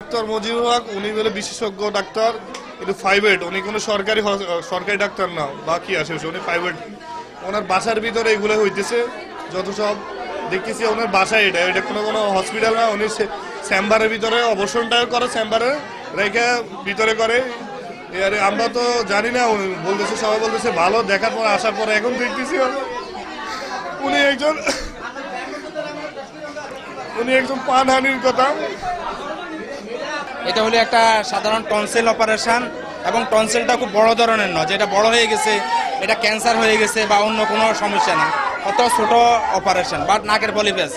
Doctor Mojibul হক উনি বলে বিশেষজ্ঞ ডাক্তার, কিন্তু প্রাইভেট, উনি কোনো সরকারি ডাক্তার না, বাকি আসে উনি প্রাইভেট। ওনার বাসার ভিতরে এগুলো হইতেছে, যত সব দেখতেছি ওনার বাসায়, এটা কোনো হসপিটাল না। উনি চেম্বারের ভিতরে অবসরটা করে, চেম্বারে রেখে ভিতরে করে। আরে আমরা তো জানি না, বলতেছে সবাই বলতেছে ভালো, দেখার পর আসার পরে এখন দেখতেছি উনি একজন প্রাণহানির কথা। এটা হলো একটা সাধারণ টনসিল অপারেশন, এবং টনসিলটা খুব বড় ধরনের নয়, যেটা বড় হয়ে গেছে, এটা ক্যান্সার হয়ে গেছে বা অন্য কোনো সমস্যা না, অত ছোট অপারেশন। বাট নাকের পলিপেস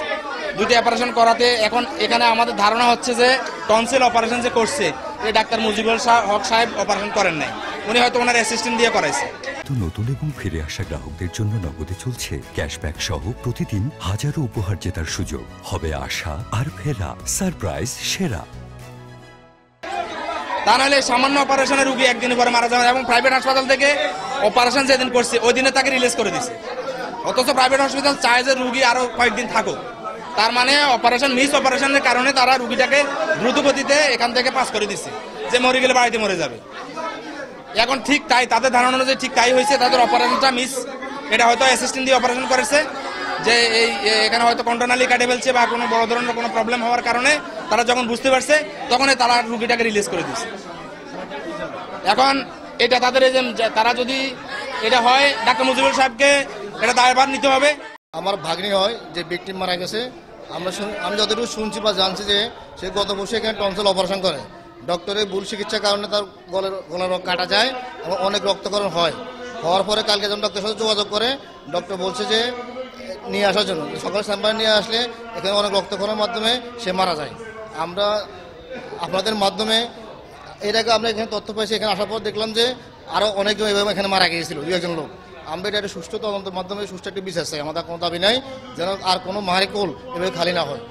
দুটি অপারেশন করাতে এখন এখানে আমাদের ধারণা হচ্ছে যে টনসিল অপারেশন যে করছে এই ডাক্তার মুজিবুল হক সাহেব অপারেশন করেন নাই, উনি হয়তো ওনার অ্যাসিস্ট্যান্ট দিয়ে করাইছে। নতুন এবং ফিরে আসা গ্রাহকদের জন্য নগদে চলছে ক্যাশব্যাক সহ প্রতিদিন হাজারো উপহার জেতার সুযোগ। হবে আশা আর ফেরা, সারপ্রাইজ সেরা। তা নাহলে সামান্য অপারেশনের রুগী একদিন পরে মারা যাবে, এবং প্রাইভেট হাসপাতাল থেকে অপারেশন যেদিন করছে ওই দিনে তাকে রিলিজ করে দিছে। অথচ প্রাইভেট হসপিটাল চায় যে রুগী আরো কয়েকদিন থাকুক, তার মানে অপারেশনের কারণে তারা রুগীটাকে দ্রুত গতিতে এখান থেকে পাস করে দিচ্ছে, যে মরে গেলে বাড়িতে মরে যাবে। এখন ঠিক তাই, তাদের ধারণা অনুযায়ী ঠিক তাই হয়েছে, তাদের অপারেশনটা মিস। এটা হয়তো অ্যাসিস্ট্যান্ট দিয়ে অপারেশন করেছে, যে এখানে হয়তো কন্ট্রোনালি কাটে ফেলছে বা কোনো বড় ধরনের কোনো প্রবলেম হওয়ার কারণে তারা যখন বুঝতে পারছে তখনই তারা রুগীটাকে রিলিজ করে দিচ্ছে। এখন এটা তাদের তারা যদি এটা হয়, ডাক্তার মুজিবুল সাহেবকে এটা দায়ভার নিতে হবে। আমার ভাগ্নি হয় যে ভিকটিম মারা গেছে, আমি যতটুকু শুনছি বা জানছি যে সে গত বছর এখানে টনসিল অপারেশন করে। ডক্টরের ভুল চিকিৎসার কারণে তার গলার কাটা যায় এবং অনেক রক্তক্ষরণ হওয়ার পরে কালকে যখন ডক্টরের সাথে যোগাযোগ করে, ডক্টর বলছে যে নিয়ে আসার জন্য, সকালে চেম্বারে নিয়ে আসলে এখানে অনেক রক্তক্ষরণের মাধ্যমে সে মারা যায়। আমরা আপনাদের মাধ্যমে এর আগে আমরা এখানে তথ্য পাইছি, এখানে আসার পর দেখলাম যে আরও অনেকজন এভাবে এখানে মারা গিয়েছিল, দু একজন লোক। আমরা এটা একটা সুষ্ঠু তদন্তের মাধ্যমে সুষ্ঠু একটি বিচার চাই, আমাদের কোনো দাবি নাই যেন আর কোনো মাহারি কোল এভাবে খালি না হয়।